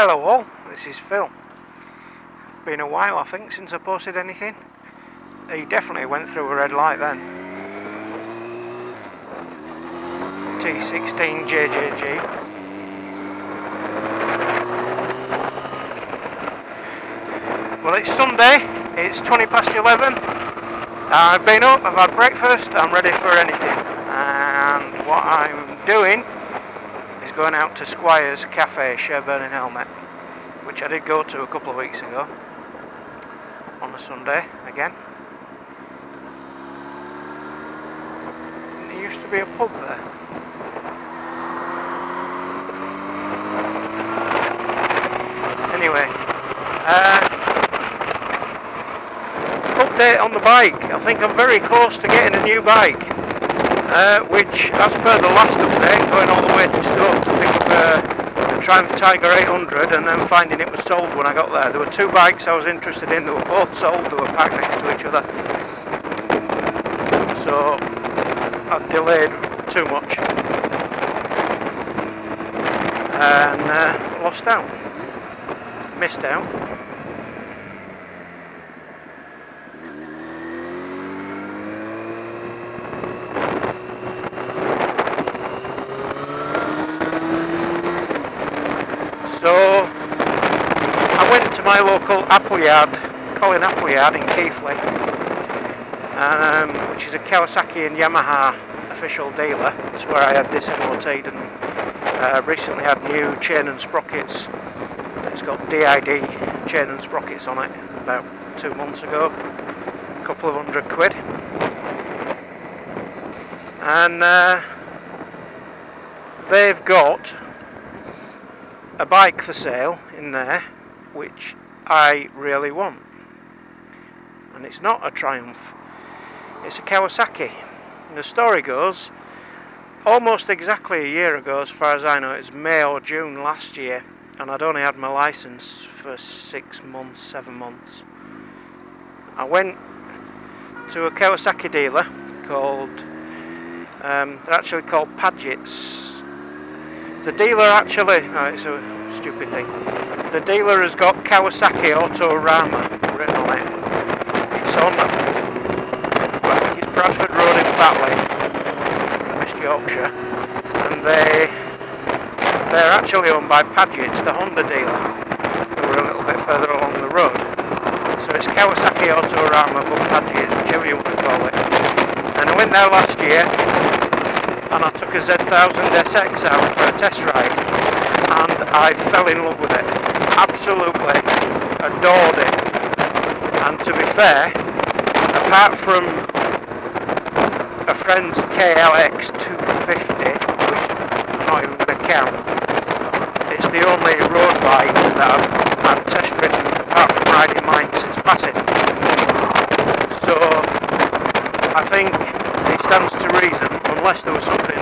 Hello all, this is Phil. Been a while I think since I posted anything. He definitely went through a red light then. T16JJG. Well, it's Sunday, it's 20 past 11. I've been up, I've had breakfast, I'm ready for anything. And what I'm doing is going out to Squire's Cafe, Sherburn in Helmet, which I did go to a couple of weeks ago on a Sunday again. And there used to be a pub there. Anyway, update on the bike. I think I'm very close to getting a new bike, which, as per the last update, going all the way to Stoke to pick up a Triumph Tiger 800 and then finding it was sold when I got there. There were two bikes I was interested in, they were both sold, they were packed next to each other. So I delayed too much and lost out, missed out. So I went to my local Appleyard, Colin Appleyard in Keighley, which is a Kawasaki and Yamaha official dealer. That's where I had this MOT'd and recently had new chain and sprockets. It's got DID chain and sprockets on it about 2 months ago, a couple of £100. And they've got a bike for sale in there which I really want, and it's not a Triumph, it's a Kawasaki. And the story goes, almost exactly a year ago, as far as I know, it's May or June last year, and I'd only had my license for 6 months, 7 months. I went to a Kawasaki dealer called, they're actually called Paget's. The dealer actually, no, it's a stupid thing. The dealer has got Kawasaki Autorama written on it. It's on, I think it's Bradford Road in Batley, West Yorkshire, and they're actually owned by Paget's, the Honda dealer, who are a little bit further along the road. So it's Kawasaki Autorama, but Paget's, whichever you want to call it. And I went there last year, and I took a Z1000SX out for a test ride, and I fell in love with it. Absolutely adored it. And to be fair, apart from a friend's KLX 250, which I'm not even going to count, it's the only road bike that I've test ridden apart from riding mine since passing. So I think it stands to reason, unless there was something,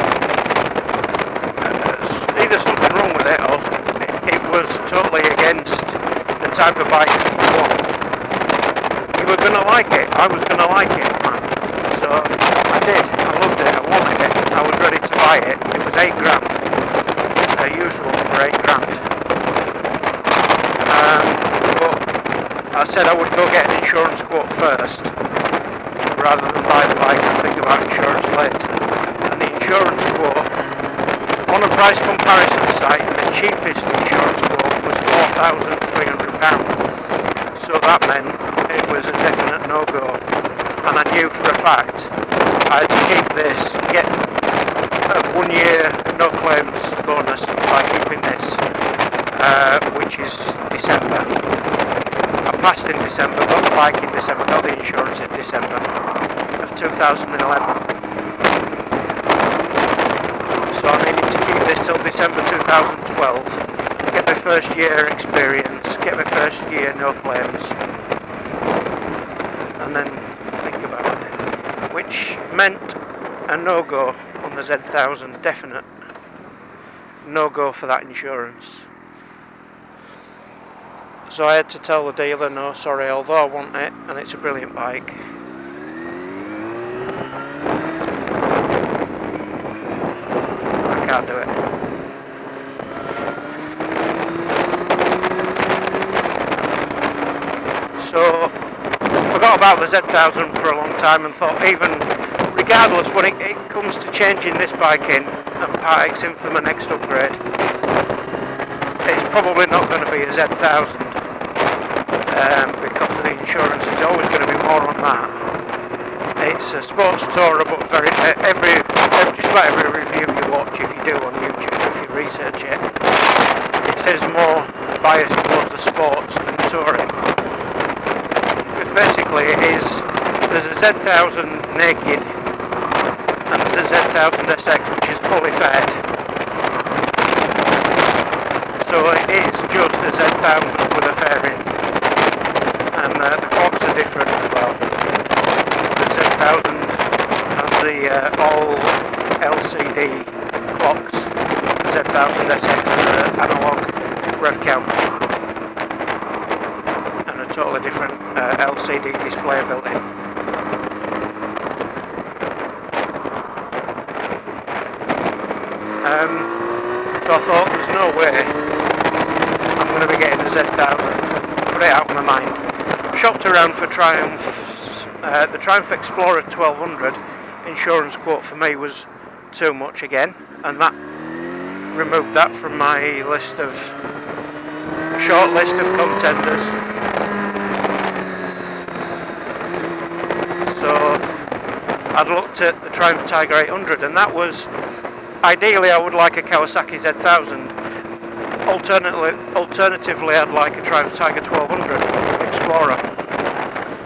either something wrong with it or it was totally against the type of bike that you want. You were going to like it, I was going to like it, man. So I did, I loved it, I wanted it, I was ready to buy it. It was £8 grand, a used one for £8 grand. But I said I would go get an insurance quote first, rather than buy the bike and think about insurance later. And the insurance quote, on a price comparison site, the cheapest insurance quote was £4,300. So that meant it was a definite no-go. And I knew for a fact I had to keep this, get a 1 year no claims bonus by keeping this, which is December. I passed in December, got the bike in December, got the insurance in December of 2011. So I needed to keep this till December 2012, get my first year experience, get my first year no claims, and then think about it. Which meant a no-go on the Z1000, definite no-go for that insurance. So I had to tell the dealer, no, sorry, although I want it, and it's a brilliant bike, I can't do it. So forgot about the Z1000 for a long time and thought, even regardless when it comes to changing this bike in and part X in for my next upgrade, it's probably not going to be a Z1000 because the insurance is always going to be more on that. It's a sports tourer, but just about every review you watch, if you do on YouTube, if you research it, it says more biased towards the sports than touring. Because basically it is, there's a Z1000 naked and there's a Z1000SX which is fully fed. So it is just a Z1000 with a fairing, and the clocks are different as well. The Z1000 has the all LCD clocks, the Z1000SX has an analogue rev count and a totally different LCD display built in. So I thought, there's no way I'm going to be getting a Z1000. Put it out of my mind. Shopped around for Triumphs. The Triumph Explorer 1200 insurance quote for me was too much again, and that removed that from my short list of contenders. So I'd looked at the Triumph Tiger 800, and that was, ideally I would like a Kawasaki Z1000. Alternatively, I'd like a Triumph Tiger 1200 Explorer.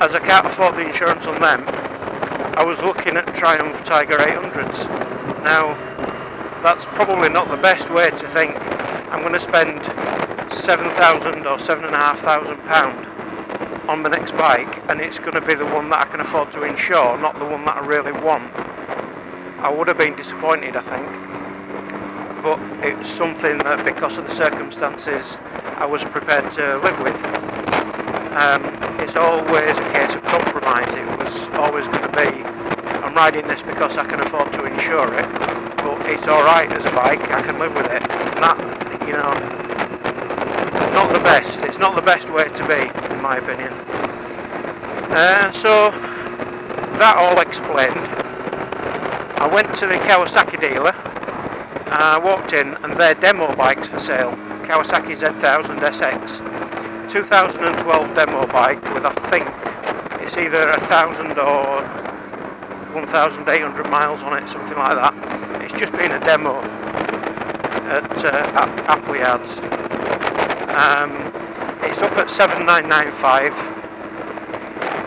As I can't afford the insurance on them, I was looking at Triumph Tiger 800s. Now, that's probably not the best way to think I'm going to spend £7,000 or £7,500 on my next bike, and it's going to be the one that I can afford to insure, not the one that I really want. I would have been disappointed, I think, but it's something that, because of the circumstances, I was prepared to live with. It's always a case of compromise. It was always going to be, I'm riding this because I can afford to insure it, but it's alright as a bike, I can live with it. And that, you know, not the best. It's not the best way to be, in my opinion. So, that all explained, I went to the Kawasaki dealer, I walked in, and their demo bike's for sale. Kawasaki Z1000SX. 2012 demo bike with, I think, it's either 1,000 or 1,800 miles on it, something like that. It's just been a demo at Apple Yards. It's up at 7,995,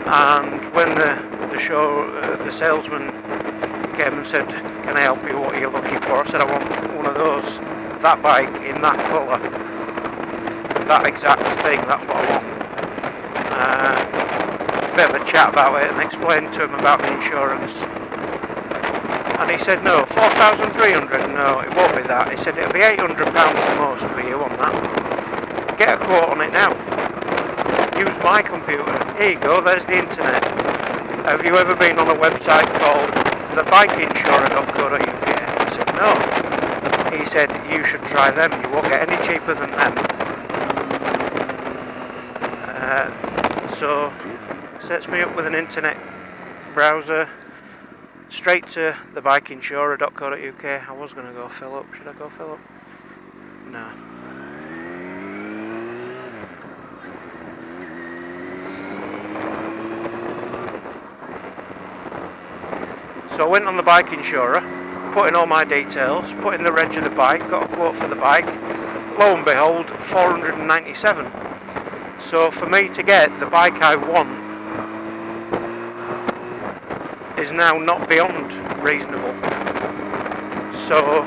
and when the salesman came and said, "Can I help you? What are you looking for?" I said, "I want one of those, that bike in that colour, that exact thing, that's what I want." Bit of a chat about it and explained to him about the insurance, and he said, "No, 4,300, no, it won't be that." He said, "It'll be £800 at most for you on that. Get a quote on it now. Use my computer. Here you go, there's the internet. Have you ever been on a website called thebikeinsurer.co.uk?" I said, "No." He said, "You should try them, you won't get any cheaper than them." So sets me up with an internet browser straight to thebikeinsurer.co.uk. I was going to go fill up. Should I go fill up? No. So I went on the bike insurer, put in all my details, put in the reg of the bike, got a quote for the bike. Lo and behold, 497. So for me to get the bike I want is now not beyond reasonable. So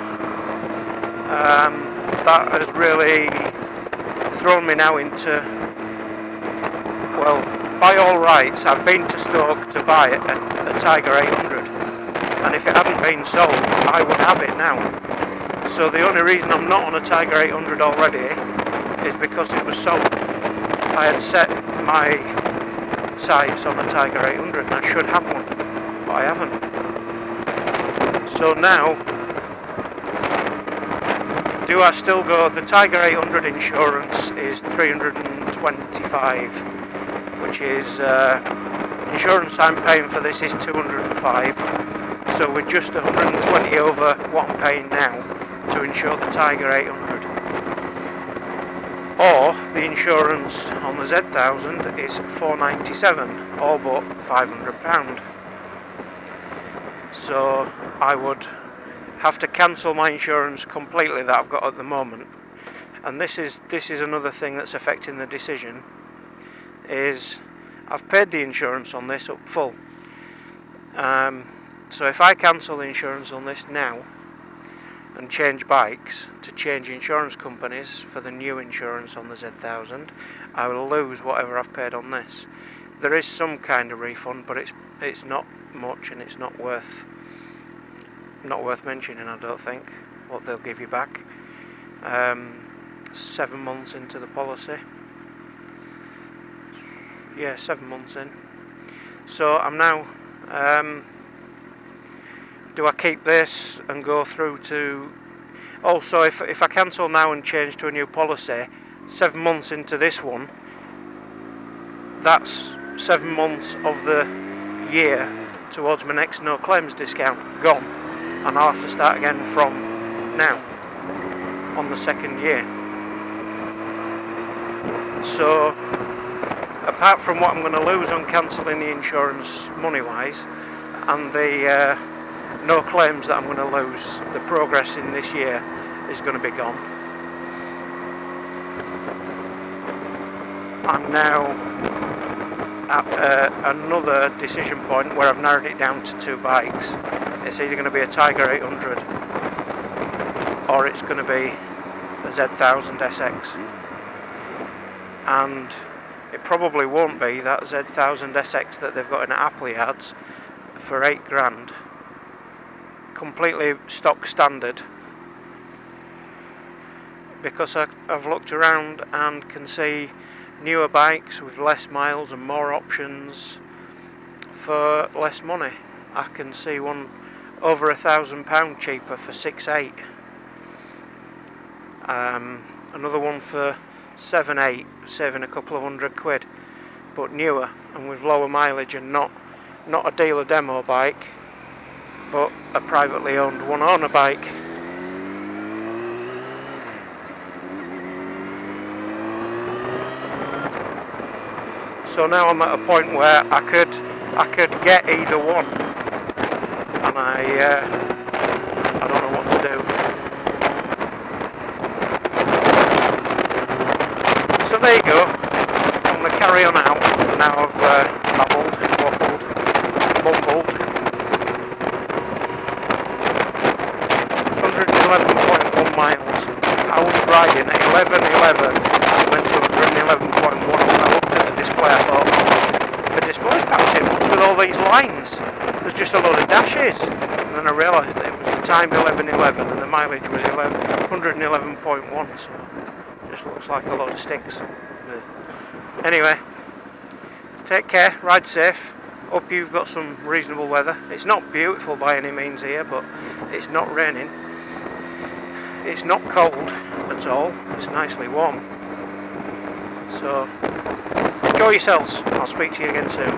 that has really thrown me now into, well, by all rights, I've been to Stoke to buy a Tiger 800, and if it hadn't been sold, I would have it now. So the only reason I'm not on a Tiger 800 already is because it was sold. I had set my sights on a Tiger 800 and I should have one, but I haven't. So now, do I still go? The Tiger 800 insurance is 325. which is insurance I'm paying for this is 205, so we're just 120 over what I'm paying now to insure the Tiger 800. Or the insurance on the Z1000 is 497, all but £500. So I would have to cancel my insurance completely that I've got at the moment. And this is another thing that's affecting the decision, is I've paid the insurance on this up full. So if I cancel the insurance on this now and change bikes to change insurance companies for the new insurance on the Z1000, I will lose whatever I've paid on this. There is some kind of refund, but it's not much, and it's not worth mentioning, I don't think, what they'll give you back. 7 months into the policy. Yeah, 7 months in. So I'm now, do I keep this and go through to, also if I cancel now and change to a new policy, 7 months into this one, that's 7 months of the year towards my next no claims discount gone, and I'll have to start again from now on the second year. So apart from what I'm going to lose on cancelling the insurance money wise, and the no claims that I'm going to lose, the progress in this year is going to be gone. I'm now at another decision point where I've narrowed it down to 2 bikes. It's either going to be a Tiger 800 or it's going to be a Z1000SX, and it probably won't be that Z1000SX that they've got in Apple yards for £8,000, completely stock standard, because I've looked around and can see newer bikes with less miles and more options for less money. I can see one over £1,000 cheaper for 6,800. Another one for 7,800, saving a couple of £100, but newer and with lower mileage, and not a dealer demo bike, but a privately owned one owner bike. So now I'm at a point where I could get either one, and I don't know what to do. So there you go. I'm going to carry on out. Now I've babbled, waffled, mumbled. 111.1 miles. I was riding at 11.11, went to 111.1. When I looked at the display, I thought, the display's packed in. What's with all these lines? There's just a load of dashes. And then I realised that it was the time 11.11 and the mileage was 111.1. So it just looks like a load of sticks. Anyway, take care, ride safe. Hope you've got some reasonable weather. It's not beautiful by any means here, but it's not raining. It's not cold at all. It's nicely warm. So enjoy yourselves. I'll speak to you again soon.